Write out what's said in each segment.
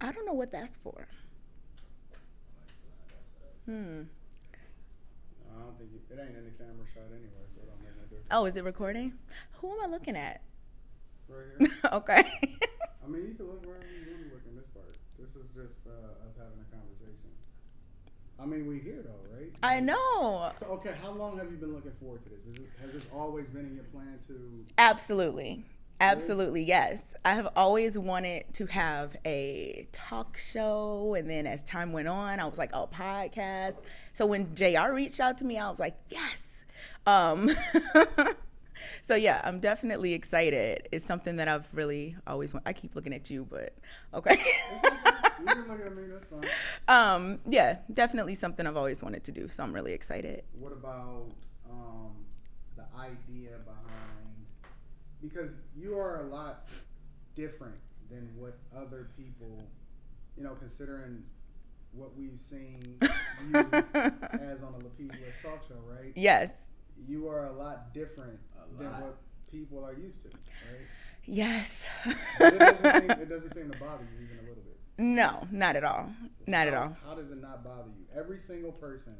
I don't know what that's for. I don't think it ain't in the camera shot anyway, so it don't make no difference. Oh, is it recording? Who am I looking at? Right here. Okay. I mean, you can look wherever you want to look in this part. This is just us having a conversation. I mean, we here though, right? I know. So, okay, how long have you been looking forward to this? Has this always been in your plan to? Absolutely. Absolutely, yes. I have always wanted to have a talk show, and then as time went on, I was like, oh, podcast. So when JR reached out to me, I was like, yes. So yeah, I'm definitely excited. It's something that I've really always wanted. I keep looking at you, but okay. You can look at me, that's fine. Yeah, definitely something I've always wanted to do, so I'm really excited. What about the idea behind, because you are a lot different than what other people, considering what we've seen you as on the Lapeef Talk Show, right? Yes. You are a lot different than what people are used to, right? Yes. But it doesn't seem to bother you even a little bit. No, not at all. Not at all. How does it not bother you? Every single person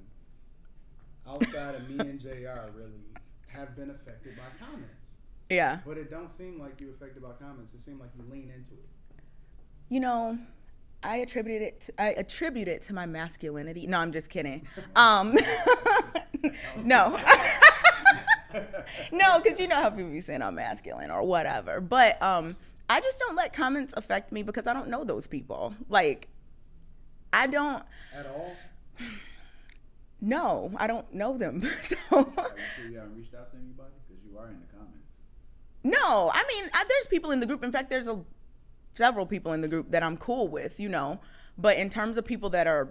outside of me and JR really have been affected by comments. Yeah. But it don't seem like you affected by comments. It seemed like you lean into it. I attribute it to my masculinity. No, I'm just kidding. No. No, because you know how people be saying I'm masculine or whatever. But I just don't let comments affect me because I don't know those people. Like, I don't. At all? No, I don't know them. So. Are you sure you haven't reached out to anybody? Because you are in the comments. No, I mean, there's people in the group. In fact, there's several people in the group that I'm cool with, But in terms of people that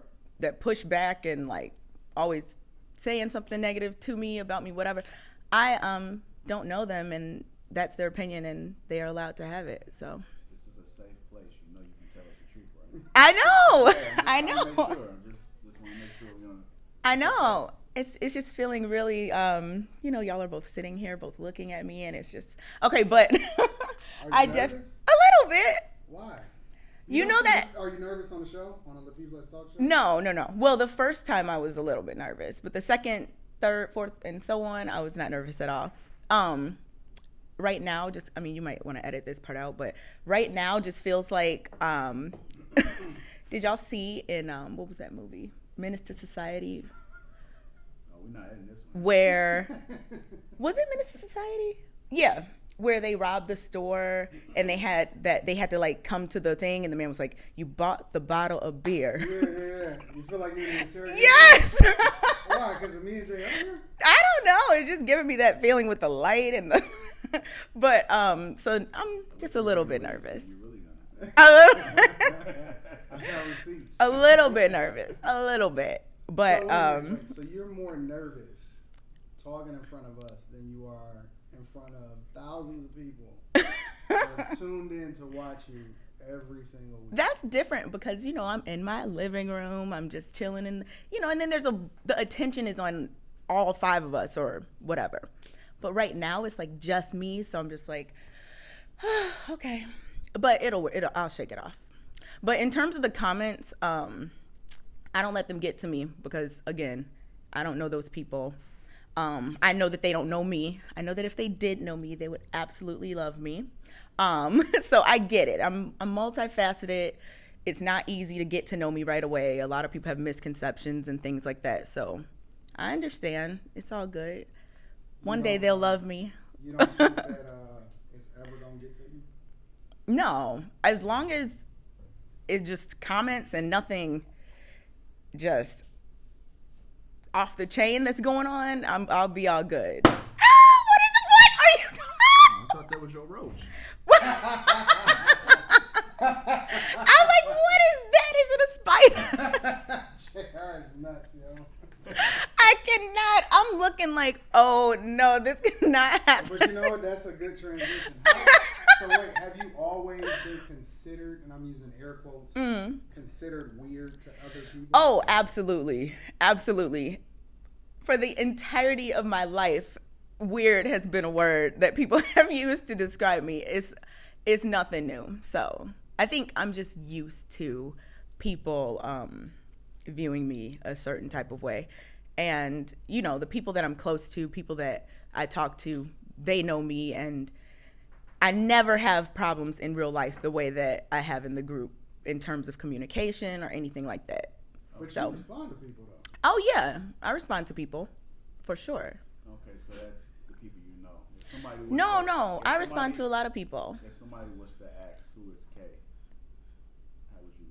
push back and like always saying something negative to me, about me, whatever, I don't know them, and that's their opinion, and they are allowed to have it. So this is a safe place. You can tell us the truth, right? I know. Yeah, I know. Just want to make sure I know. It's just feeling really, y'all are both sitting here, both looking at me, and it's just okay. But Are you nervous? A little bit. Why? You know that. Are you nervous on the show, on the Lapeef Talk Show? No. Well, the first time I was a little bit nervous, but the second, third, fourth, and so on, I was not nervous at all. Right now, you might want to edit this part out, but right now just feels like, did y'all see in, what was that movie? Menace to Society? Oh, we're not editing this one. Where, was it Menace to Society? Yeah. Where they robbed the store and they had to like come to the thing, and the man was like, "You bought the bottle of beer." Yeah. You feel like you're in an interrogation? Yes. Why? Because of me and Jay? I don't know. It's just giving me that feeling with the light and the. But so I'm just a little bit nervous. You're really gonna. I got receipts. A little bit nervous. A little bit. But wait. So you're more nervous talking in front of us than you are in front of thousands of people that's tuned in to watch you every single week. That's different because I'm in my living room. I'm just chilling, and and then the attention is on all five of us or whatever. But right now it's like just me, so I'm just like, okay. But I'll shake it off. But in terms of the comments, I don't let them get to me because again, I don't know those people. I know that they don't know me. I know that if they did know me, they would absolutely love me. So I get it. I'm multifaceted. It's not easy to get to know me right away. A lot of people have misconceptions and things like that. So I understand. It's all good. One day they'll love me. You don't think that it's ever going to get to you? No. As long as it just comments and nothing just off the chain that's going on, I'll be all good. What are you doing? I thought that was your roach. I'm like, what is that? Is it a spider? JR is nuts, yo. I cannot. I'm looking like, oh no, this cannot happen. But you know what? That's a good transition. So wait, have you always been considered, and I'm using air quotes, considered weird to other people? Oh, absolutely. Absolutely. For the entirety of my life, weird has been a word that people have used to describe me. It's nothing new. So I think I'm just used to people viewing me a certain type of way. And, you know, the people that I'm close to, people that I talk to, they know me, and I never have problems in real life the way that I have in the group in terms of communication or anything like that. But So, you respond to people, though. oh yeah, I respond to people for sure. Okay, so that's the people you know. If somebody was No, if I respond somebody- to a lot of people. If somebody was to ask who is K, how would you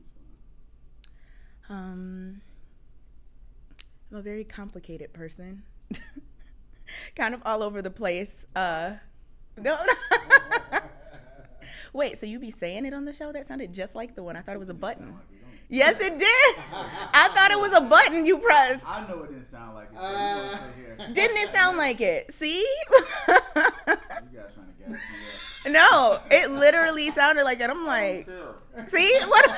respond? I'm a very complicated person. Kind of all over the place. No. Wait, so you be saying it on the show? That sounded just like the one. I thought it was a button. Sound like you don't. Yes, it did. I thought it was a button you pressed. I know it didn't sound like it, so you gonna sit here. Didn't it sound like it? See? You guys trying to gas me up. No, it literally sounded like it. I'm like, see? What?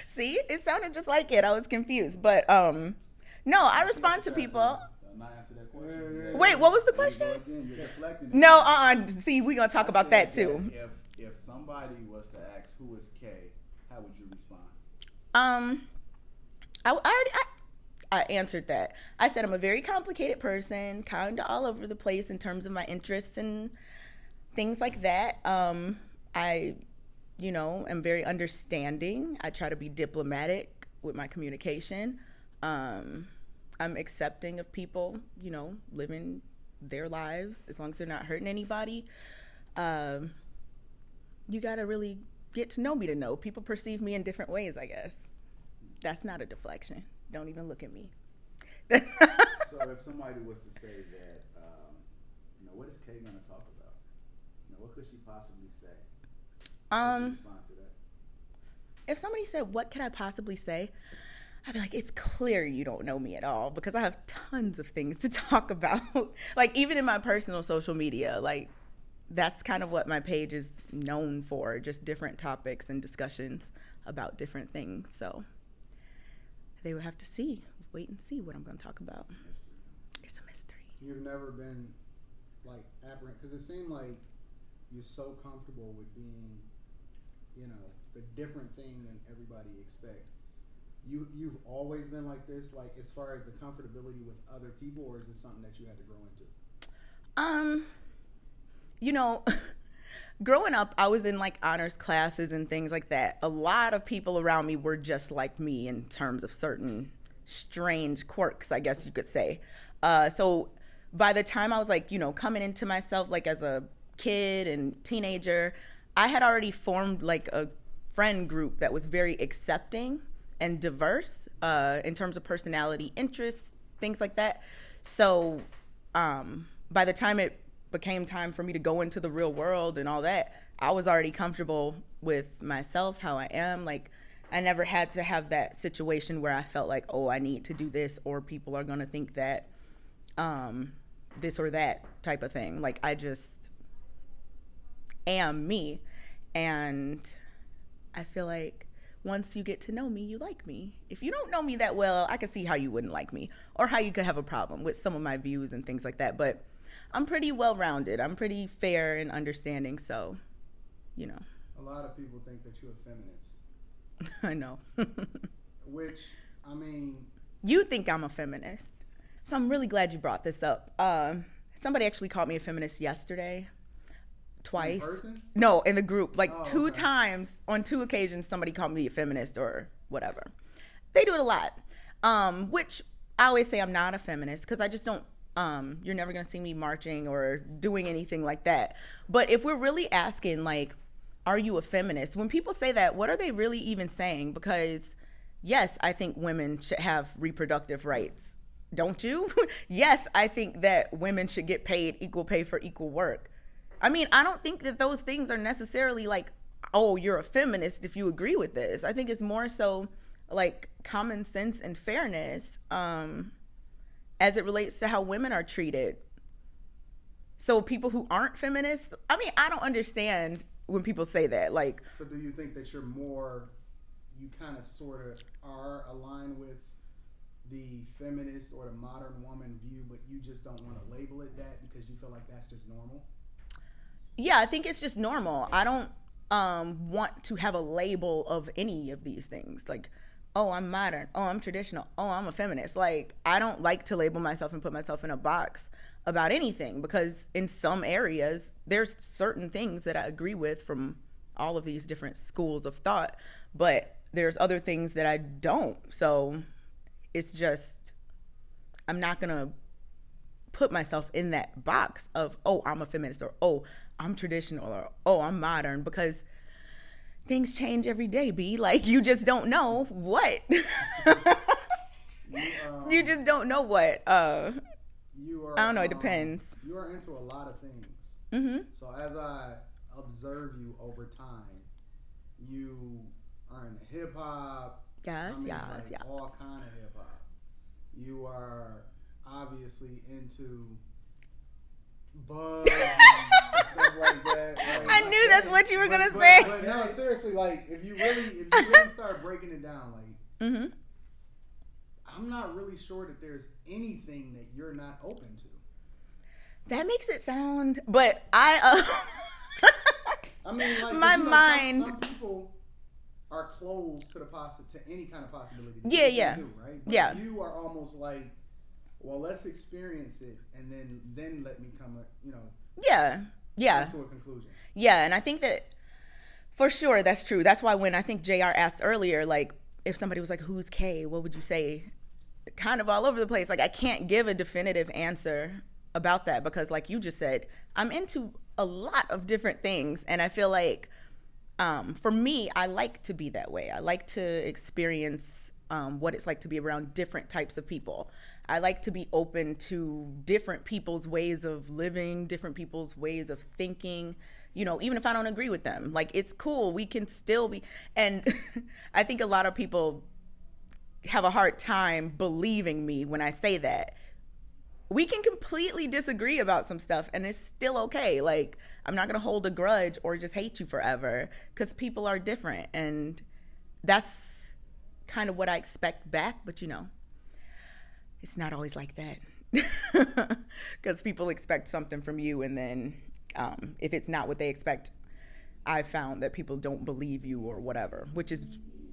See? It sounded just like it. I was confused. But no, I respond to people. Did not answer that question. Wait, what was the There you go question? again, you're deflecting it. No, See, we're going to talk I about said that too. If somebody was to ask who is K, how would you respond? I answered that. I said I'm a very complicated person, kind of all over the place in terms of my interests and things like that. I, you know, am very understanding. I try to be diplomatic with my communication. I'm accepting of people, you know, living their lives as long as they're not hurting anybody. You got to really get to know me to know. People perceive me in different ways, I guess. That's not a deflection. Don't even look at me. So if somebody was to say that, you know, what is Kay going to talk about? You know, what could she possibly say? How would you respond to that? If somebody said, what could I possibly say? I'd be like, it's clear you don't know me at all, because I have tons of things to talk about. Like, even in my personal social media, like, that's kind of what my page is known for, just different topics and discussions about different things. So they would have to wait and see what I'm going to talk about. It's a mystery. You've never been, like, apprehensive, because it seemed like you're so comfortable with being, you know, the different thing than everybody expect. You've always been like this, like, as far as the comfortability with other people, or is this something that you had to grow into? You know, growing up, I was in like honors classes and things like that. A lot of people around me were just like me in terms of certain strange quirks, I guess you could say. So by the time I was like, you know, coming into myself, like as a kid and teenager, I had already formed like a friend group that was very accepting and diverse in terms of personality, interests, things like that. So by the time it became time for me to go into the real world and all that, I was already comfortable with myself, how I am. Like, I never had to have that situation where I felt like, oh, I need to do this, or people are going to think that this or that type of thing. Like, I just am me. And I feel like once you get to know me, you like me. If you don't know me that well, I can see how you wouldn't like me, or how you could have a problem with some of my views and things like that. But I'm pretty well-rounded. I'm pretty fair and understanding, so, you know. A lot of people think that you're a feminist. I know. Which, I mean... You think I'm a feminist. So I'm really glad you brought this up. Somebody actually called me a feminist yesterday. Twice. In person? No, in the group. Like two okay. times, on 2 occasions, somebody called me a feminist or whatever. They do it a lot. Which I always say I'm not a feminist, because I just don't... you're never going to see me marching or doing anything like that. But if we're really asking, like, are you a feminist? When people say that, what are they really even saying? Because, yes, I think women should have reproductive rights. Don't you? Yes, I think that women should get paid equal pay for equal work. I mean, I don't think that those things are necessarily like, oh, you're a feminist if you agree with this. I think it's more so like common sense and fairness. As it relates to how women are treated. So people who aren't feminists, I mean, I don't understand when people say that. Like, so do you think that you kind of sort of are aligned with the feminist or the modern woman view, but you just don't want to label it that because you feel like that's just normal? Yeah, I think it's just normal. I don't want to have a label of any of these things. Like, oh, I'm modern. Oh, I'm traditional. Oh, I'm a feminist. Like, I don't like to label myself and put myself in a box about anything, because in some areas, there's certain things that I agree with from all of these different schools of thought, but there's other things that I don't. So it's just, I'm not going to put myself in that box of, oh, I'm a feminist, or, oh, I'm traditional, or, oh, I'm modern, because things change every day, B. Like, you just don't know what. You just don't know what. I don't know, it depends. You are into a lot of things. Mm-hmm. So as I observe you over time, you are into hip hop. Yes. All kind of hip hop. You are obviously into bugs and stuff like that. Like, I knew that's what you were gonna say. But no, seriously, like if you really start breaking it down, like mm-hmm. I'm not really sure that there's anything that you're not open to. That makes it sound, but I mean, like, my mind. Some people are closed to to any kind of possibility. Yeah. Do, right? But yeah. You are almost like, well, let's experience it, and then let me come, Yeah. to a conclusion. Yeah, and I think that for sure that's true. That's why when I think JR asked earlier, like, if somebody was like, who's K, what would you say? Kind of all over the place. Like, I can't give a definitive answer about that, because like you just said, I'm into a lot of different things, and I feel like for me, I like to be that way. I like to experience what it's like to be around different types of people. I like to be open to different people's ways of living, different people's ways of thinking, even if I don't agree with them. Like, it's cool. We can still be. And I think a lot of people have a hard time believing me when I say that. We can completely disagree about some stuff, and it's still okay. Like, I'm not going to hold a grudge or just hate you forever, because people are different. And that's kind of what I expect back. But, it's not always like that, because people expect something from you. And then if it's not what they expect, I've found that people don't believe you or whatever, which is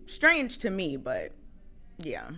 strange to me. But yeah.